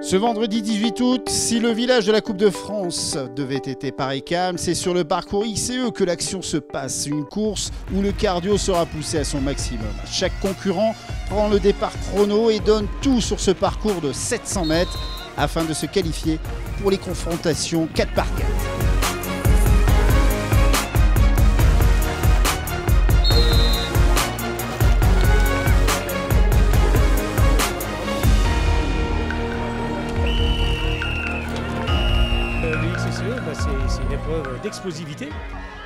Ce vendredi 18 août, si le village de la Coupe de France devait être pareil calme, c'est sur le parcours XCE que l'action se passe. Une course où le cardio sera poussé à son maximum. Chaque concurrent prend le départ chrono et donne tout sur ce parcours de 700 mètres afin de se qualifier pour les confrontations 4x4. Le XCE, c'est une épreuve d'explosivité,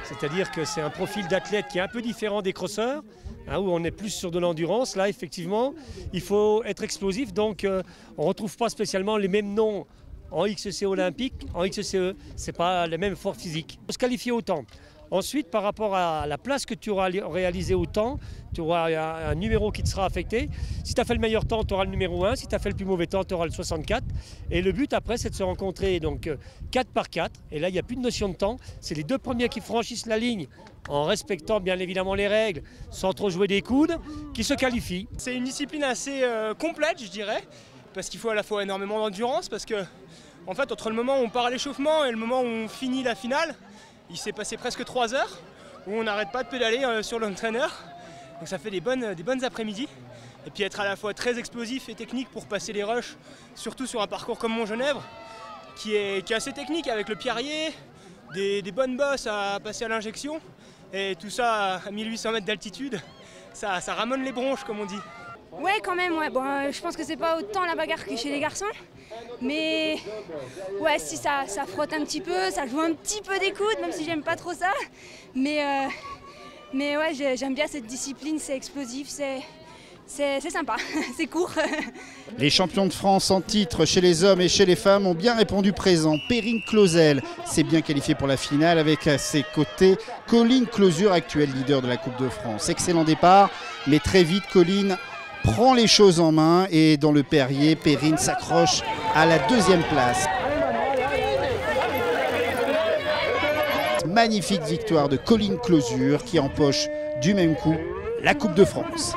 c'est-à-dire que c'est un profil d'athlète qui est un peu différent des crosseurs, où on est plus sur de l'endurance. Là, effectivement, il faut être explosif, donc on ne retrouve pas spécialement les mêmes noms en XCE olympique, en XCE, ce n'est pas le même effort physique. Il faut se qualifier au temps. Ensuite, par rapport à la place que tu auras réalisée au temps, tu auras un numéro qui te sera affecté. Si tu as fait le meilleur temps, tu auras le numéro 1. Si tu as fait le plus mauvais temps, tu auras le 64. Et le but après, c'est de se rencontrer donc 4 par 4. Et là, il n'y a plus de notion de temps. C'est les deux premiers qui franchissent la ligne en respectant bien évidemment les règles, sans trop jouer des coudes, qui se qualifient. C'est une discipline assez complète, je dirais, parce qu'il faut à la fois énormément d'endurance, parce que en fait, entre le moment où on part à l'échauffement et le moment où on finit la finale, il s'est passé presque 3 heures où on n'arrête pas de pédaler sur l'entraîneur. Donc ça fait des bonnes après-midi. Et puis être à la fois très explosif et technique pour passer les rushs, surtout sur un parcours comme Mont-Genèvre, qui est assez technique avec le pierrier, des bonnes bosses à passer à l'injection. Et tout ça à 1800 mètres d'altitude, ça ramène les bronches comme on dit. Ouais, quand même, ouais. Bon, je pense que c'est pas autant la bagarre que chez les garçons. Mais ouais, si ça frotte un petit peu, ça joue un petit peu des coudes, même si j'aime pas trop ça. Mais ouais, j'aime bien cette discipline, c'est explosif, c'est sympa, c'est court. Les champions de France en titre chez les hommes et chez les femmes ont bien répondu présent. Perrine Clausel s'est bien qualifiée pour la finale avec à ses côtés Colline Closure, actuelle leader de la Coupe de France. Excellent départ, mais très vite Colline prend les choses en main et dans le Perrier, Perrine s'accroche à la 2e place. Magnifique victoire de Colline Closure qui empoche du même coup la Coupe de France.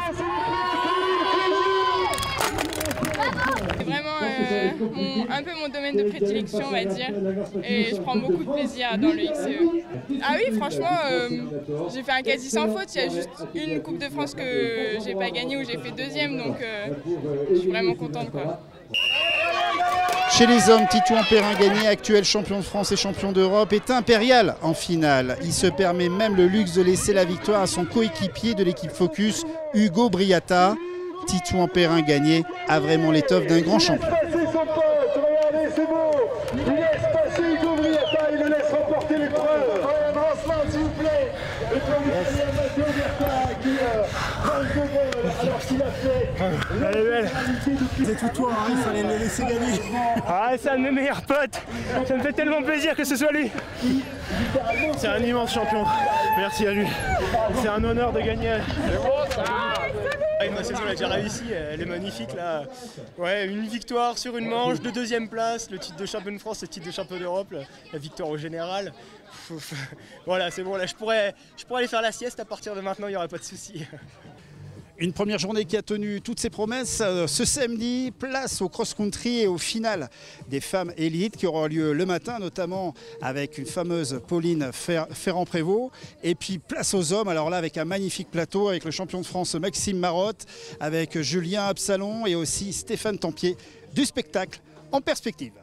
C'est vraiment un peu mon domaine de prédilection, on va dire, et je prends beaucoup de plaisir dans le XCE. Ah oui, franchement, j'ai fait un quasi sans faute, il y a juste une Coupe de France que j'ai pas gagnée où j'ai fait 2e, donc je suis vraiment contente, quoi. Chez les hommes, Titouan Perrin-Gagné, actuel champion de France et champion d'Europe, est impérial en finale. Il se permet même le luxe de laisser la victoire à son coéquipier de l'équipe Focus, Hugo Briata. Titouan Perrin-Gagné a vraiment l'étoffe d'un grand champion. Elle est belle. C'est tout toi, hein, il fallait le laisser gagner. Ah, c'est un de mes meilleurs potes. Ça me fait tellement plaisir que ce soit lui. C'est un immense champion. Merci à lui. C'est un honneur de gagner. Ma saison elle a déjà réussi, elle est magnifique là. Ouais, une victoire sur une manche, de 2e place, le titre de champion de France, le titre de champion d'Europe, la victoire au général. Voilà, c'est bon, là je pourrais aller faire la sieste à partir de maintenant, il n'y aura pas de souci. Une première journée qui a tenu toutes ses promesses. Ce samedi, place au cross-country et au final des femmes élites qui aura lieu le matin, notamment avec une fameuse Pauline Ferrand-Prévot. Et puis place aux hommes, alors là avec un magnifique plateau avec le champion de France Maxime Marotte, avec Julien Absalon et aussi Stéphane Tempier, du spectacle en perspective.